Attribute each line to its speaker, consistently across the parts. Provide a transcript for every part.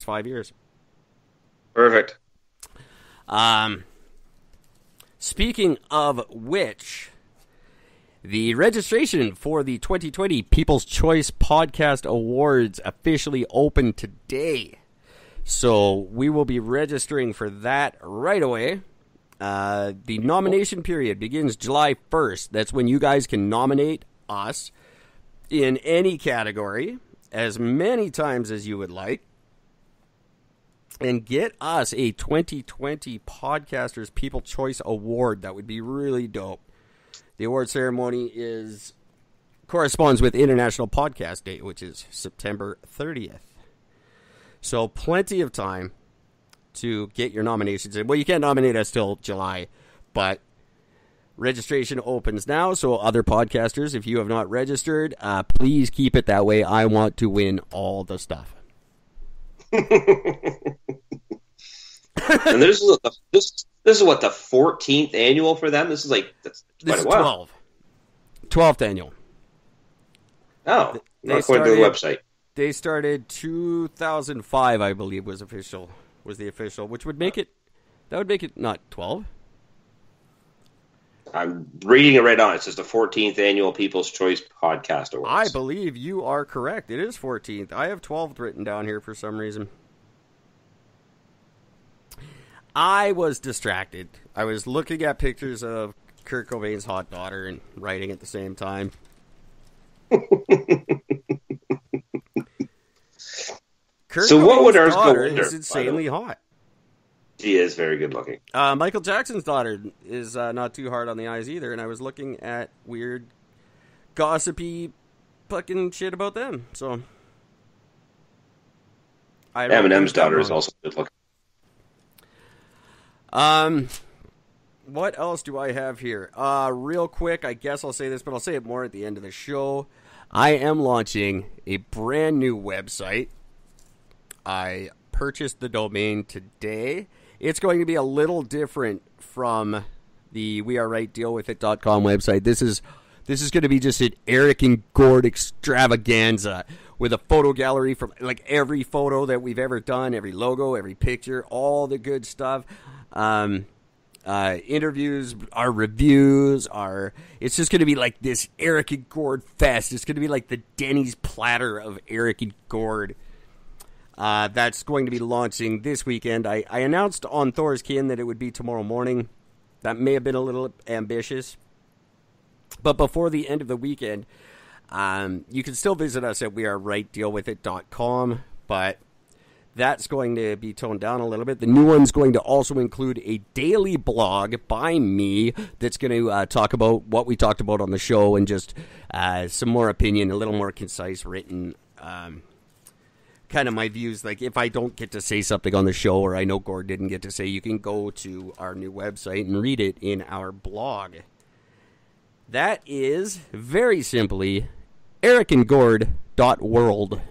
Speaker 1: 5 years.
Speaker 2: Perfect.
Speaker 1: Speaking of which, the registration for the 2020 People's Choice Podcast Awards officially opened today. So we will be registering for that right away. The nomination period begins July 1st. That's when you guys can nominate us in any category as many times as you would like. And get us a 2020 Podcasters People's Choice Award. That would be really dope. The award ceremony corresponds with International Podcast Day, which is September 30th. So plenty of time to get your nominations in. Well, you can't nominate us till July, but registration opens now. So other podcasters, if you have not registered, please keep it that way. I want to win all the stuff.
Speaker 2: And this is what, the 14th annual for them? This is quite a while.
Speaker 1: 12th annual.
Speaker 2: Oh, not according to the website.
Speaker 1: They started 2005, I believe, was the official, which would make it not 12.
Speaker 2: I'm reading it right now. It says the 14th annual People's Choice Podcast Awards.
Speaker 1: I believe you are correct. It is 14th. I have 12th written down here for some reason. I was distracted. I was looking at pictures of Kurt Cobain's hot daughter and writing at the same time. Kurt
Speaker 2: so what
Speaker 1: Cobain's
Speaker 2: would ours
Speaker 1: daughter
Speaker 2: go under?
Speaker 1: Is insanely hot.
Speaker 2: She is very good looking.
Speaker 1: Michael Jackson's daughter is not too hard on the eyes either, and I was looking at weird, gossipy fucking shit about them. So,
Speaker 2: Eminem's daughter is also good looking.
Speaker 1: What else do I have here? Real quick, I guess I'll say this, but I'll say it more at the end of the show. I am launching a brand new website. I purchased the domain today. It's going to be a little different from the wearerightdealwithit.com website. This is going to be just an Eric and Gord extravaganza with a photo gallery from like every photo that we've ever done, every logo, every picture, all the good stuff. Interviews, our reviews, it's just going to be like this Eric and Gord fest. It's going to be like the Denny's platter of Eric and Gord. That's going to be launching this weekend. I announced on Thor's Kin that it would be tomorrow morning. That may have been a little ambitious. But before the end of the weekend, you can still visit us at wearerightdealwithit.com, but that's going to be toned down a little bit. The new one's going to also include a daily blog by me that's going to talk about what we talked about on the show and just some more opinion, a little more concise, written, kind of my views. Like if I don't get to say something on the show or I know Gord didn't get to say, you can go to our new website and read it in our blog. That is very simply ericandgord.world.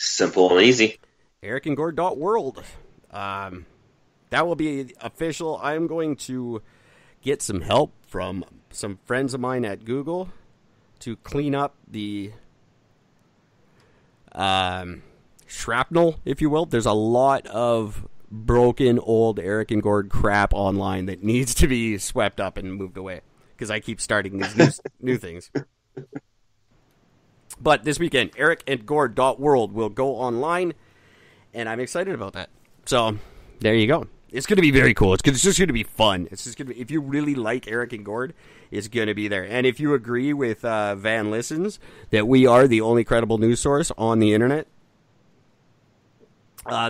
Speaker 2: Simple and easy.
Speaker 1: ericandgord.world. That will be official. I'm going to get some help from some friends of mine at Google to clean up the shrapnel, if you will. There's a lot of broken old Eric and Gord crap online that needs to be swept up and moved away because I keep starting these new things. But this weekend, ericandgord.world will go online, and I'm excited about that. So, there you go. It's going to be very cool. It's just going to be fun. It's just going to be, if you really like Eric and Gord, it's going to be there. And if you agree with Van Listens that we are the only credible news source on the internet,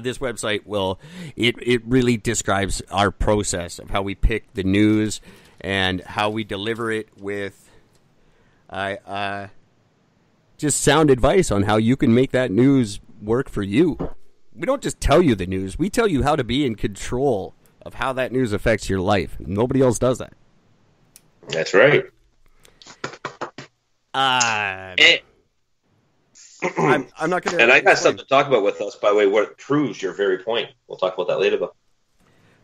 Speaker 1: this website it really describes our process of how we pick the news and how we deliver it with just sound advice on how you can make that news work for you. We don't just tell you the news. We tell you how to be in control of how that news affects your life. Nobody else does that.
Speaker 2: That's right.
Speaker 1: I'm not going to...
Speaker 2: And I got something to talk about with us, by the way, what proves your very point. We'll talk about that later, though.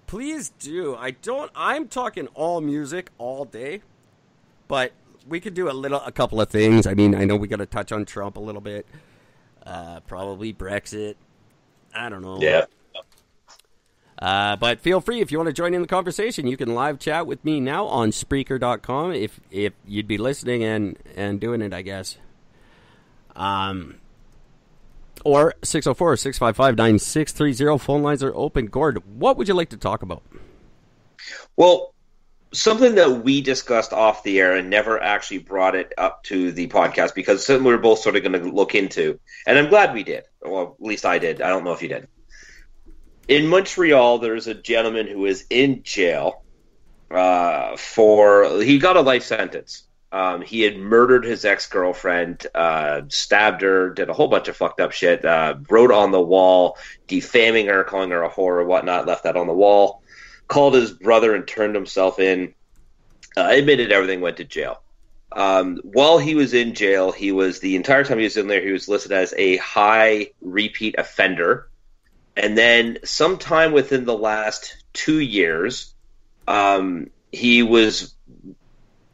Speaker 1: Please do. I'm talking all music all day, but we could do a couple of things. I mean, I know we got to touch on Trump a little bit. Probably Brexit. I don't know.
Speaker 2: Yeah.
Speaker 1: But feel free, if you want to join in the conversation, you can live chat with me now on Spreaker.com if you'd be listening and doing it, I guess. Or 604-655-9630. Phone lines are open. Gord, what would you like to talk about?
Speaker 2: Well, something that we discussed off the air and never actually brought it up to the podcast because it's something we were both sort of going to look into. And I'm glad we did. Well, at least I did. I don't know if you did. In Montreal, there's a gentleman who is in jail he got a life sentence. He had murdered his ex-girlfriend, stabbed her, did a whole bunch of fucked up shit, wrote on the wall, defaming her, calling her a whore or whatnot, left that on the wall, called his brother and turned himself in, admitted everything, went to jail. While he was in jail, the entire time he was in there, he was listed as a high repeat offender. And then sometime within the last 2 years, he was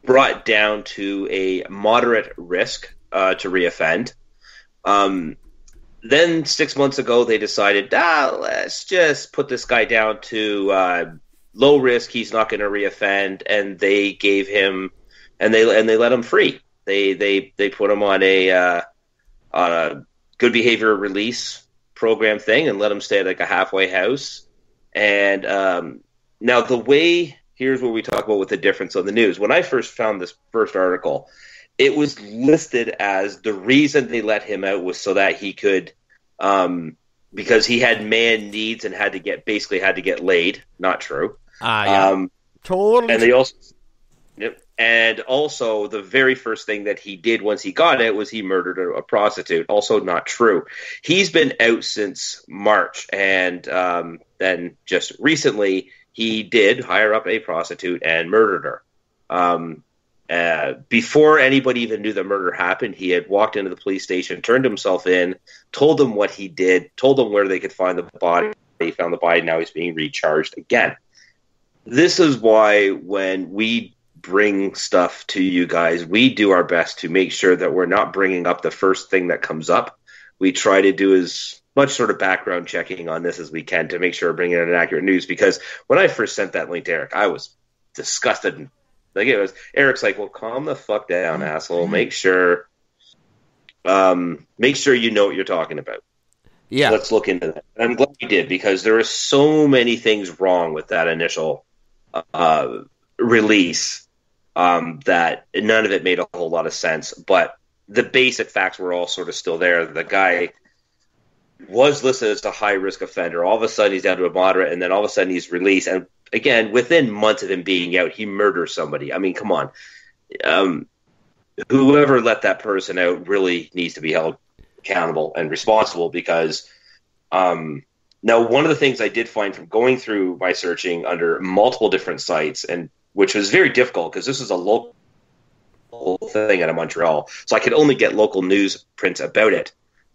Speaker 2: brought down to a moderate risk to reoffend. Then 6 months ago, they decided, let's just put this guy down to low risk. He's not going to reoffend, and they gave him and they let him free. They put him on a good behavior release program thing and let him stay at like a halfway house. And now here's what we talk about with the difference on the news. When I first found this first article, it was listed as the reason they let him out was so that he could, because he had man needs and had to get laid. Not true.
Speaker 1: Yeah. Totally.
Speaker 2: And they also, yep. And also, the very first thing that he did once he got it was he murdered a prostitute. Also not true. He's been out since March, and then just recently he did hire up a prostitute and murdered her. Before anybody even knew the murder happened, he had walked into the police station, turned himself in, told them what he did, told them where they could find the body. They found the body. Now he's being recharged again. This is why when we bring stuff to you guys, we do our best to make sure that we're not bringing up the first thing that comes up. We try to do as much sort of background checking on this as we can to make sure we're bringing in accurate news, because when I first sent that link to Eric, I was disgusted. Eric's like, well, calm the fuck down, asshole. Make sure you know what you're talking about.
Speaker 1: Yeah.
Speaker 2: Let's look into that. And I'm glad you did, because there are so many things wrong with that initial release that none of it made a whole lot of sense. But the basic facts were all sort of still there. The guy was listed as a high-risk offender. All of a sudden, he's down to a moderate, and then all of a sudden, he's released. And again, within months of him being out, he murders somebody. I mean, come on. Whoever let that person out really needs to be held accountable and responsible, because now one of the things I did find from going through my searching under multiple different sites, and which was very difficult because this is a local thing out of Montreal, so I could only get local news prints about it.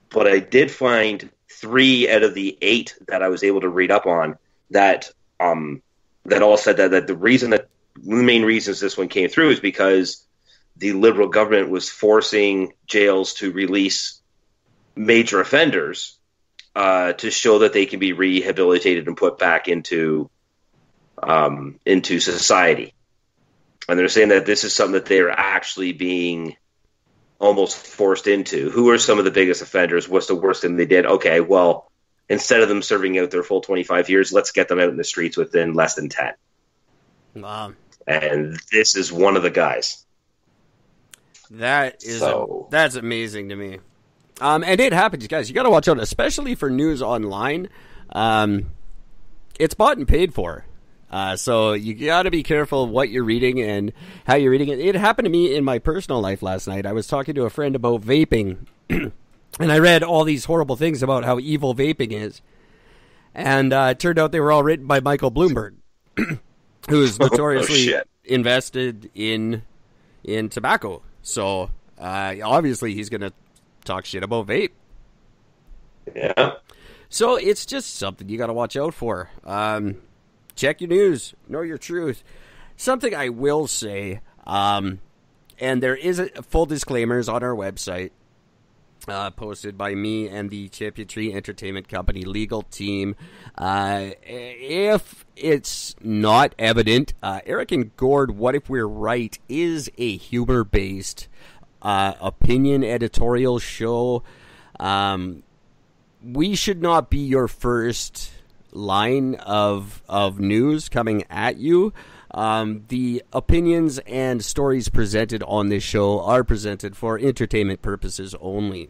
Speaker 2: But I did find 3 out of the 8 that I was able to read up on that all said that the main reasons this one came through is because the Liberal government was forcing jails to release major offenders to show that they can be rehabilitated and put back into society. And they're saying that this is something that they're actually being almost forced into. Who are some of the biggest offenders? What's the worst thing they did? Okay, well, instead of them serving out their full 25 years, let's get them out in the streets within less than 10.
Speaker 1: Wow.
Speaker 2: And this is one of the guys.
Speaker 1: That's amazing to me. And it happens, guys. You got to watch out, especially for news online. It's bought and paid for. So you got to be careful of what you're reading and how you're reading it. It happened to me in my personal life last night. I was talking to a friend about vaping, and I read all these horrible things about how evil vaping is. And it turned out they were all written by Michael Bloomberg, who is notoriously invested in tobacco. So obviously he's going to talk shit about vape.
Speaker 2: Yeah.
Speaker 1: So it's just something you got to watch out for. Check your news. Know your truth. Something I will say, and there is full disclaimers on our website. posted by me and the Champion Tree Entertainment Company legal team. If it's not evident, Eric and Gord, What If We're Right is a humor-based opinion editorial show. We should not be your first line of news coming at you. The opinions and stories presented on this show are presented for entertainment purposes only.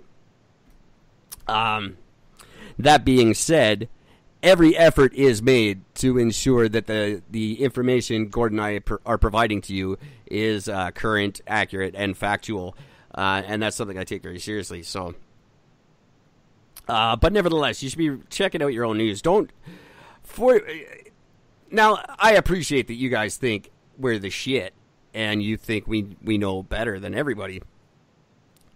Speaker 1: That being said, every effort is made to ensure that the information Gordon and I are providing to you is current, accurate, and factual. And that's something I take very seriously. So, but nevertheless, you should be checking out your own news. Now, I appreciate that you guys think we're the shit, and you think we know better than everybody,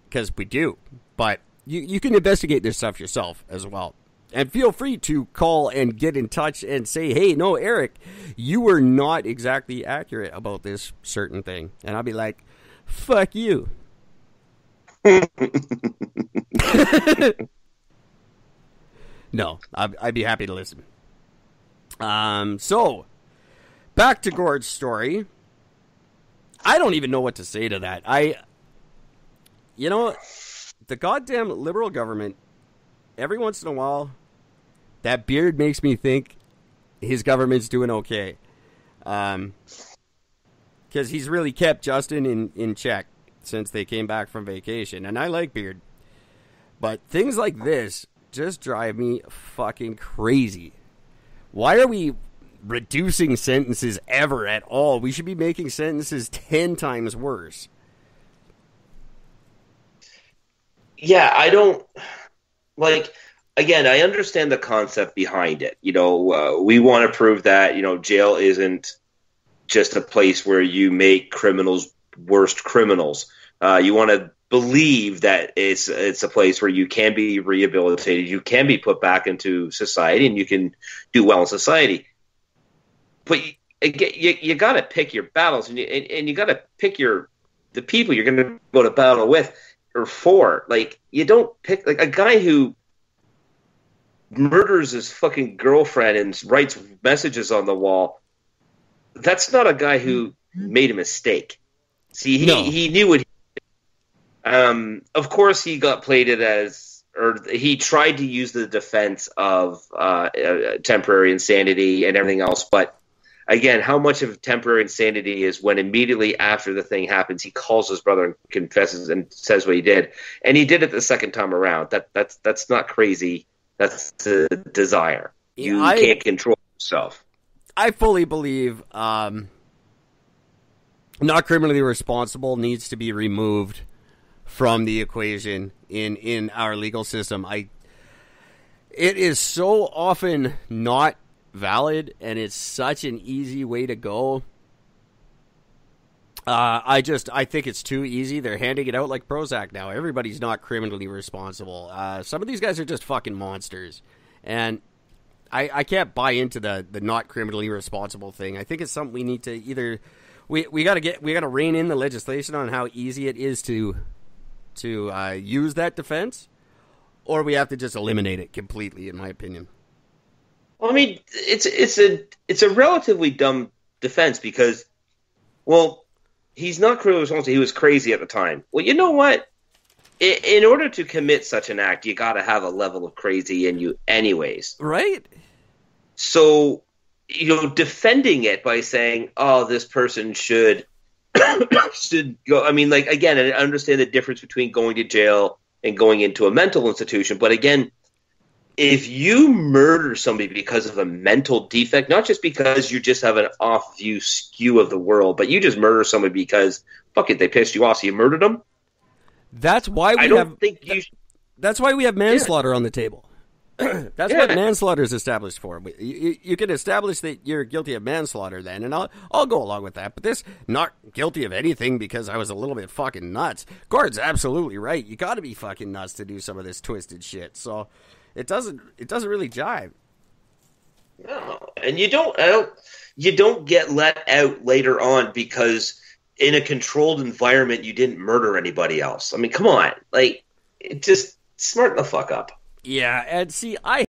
Speaker 1: because we do. But you can investigate this stuff yourself as well. And feel free to call and get in touch and say, hey, no, Eric, you were not exactly accurate about this certain thing. And I'll be like, fuck you. No, I'd be happy to listen. So, back to Gord's story. I don't even know what to say to that. The goddamn liberal government, every once in a while, that beard makes me think his government's doing okay. Because he's really kept Justin in check since they came back from vacation. And I like beard. But things like this just drive me fucking crazy. Why are we reducing sentences ever at all? We should be making sentences 10 times worse.
Speaker 2: Yeah, I don't again, I understand the concept behind it. We want to prove that, jail isn't just a place where you make criminals worst criminals. You want to believe that it's a place where you can be rehabilitated, you can be put back into society, and you can do well in society. But you got to pick your battles, and you got to pick the people you're going to go to battle with or for. You don't pick a guy who murders his fucking girlfriend and writes messages on the wall. That's not a guy who made a mistake. See, he knew what. Of course, he got plated he tried to use the defense of temporary insanity and everything else. But again, how much of temporary insanity is when immediately after the thing happens, he calls his brother and confesses and says what he did, and he did it the second time around. That's not crazy. That's the desire. You can't control yourself.
Speaker 1: I fully believe not criminally responsible needs to be removed from the equation in our legal system. It is so often not valid, and it's such an easy way to go. I think it's too easy. They're handing it out like Prozac now. Everybody's not criminally responsible. Some of these guys are just fucking monsters, and I can't buy into the not criminally responsible thing. I think it's something we need to either we got to rein in the legislation on how easy it is to use that defense, or we have to just eliminate it completely, in my opinion.
Speaker 2: Well, I mean, it's a relatively dumb defense because, well, he's not criminally responsible. He was crazy at the time. Well, you know what? In order to commit such an act, you got to have a level of crazy in you anyways.
Speaker 1: Right?
Speaker 2: So, defending it by saying, oh, this person should go. I mean, again, I understand the difference between going to jail and going into a mental institution. But again, if you murder somebody because of a mental defect, not just because you just have an off-view skew of the world, but you just murder somebody because, fuck it, they pissed you off, so you murdered them?
Speaker 1: That's why that's why we have manslaughter on the table. That's what manslaughter is established for. You can establish that you're guilty of manslaughter then, and I'll go along with that. But this, not guilty of anything because I was a little bit fucking nuts. Gord's absolutely right. You got to be fucking nuts to do some of this twisted shit. So it doesn't really jive.
Speaker 2: No, and you don't get let out later on because in a controlled environment you didn't murder anybody else. I mean, come on, Just smarten the fuck up.
Speaker 1: Yeah, and see, I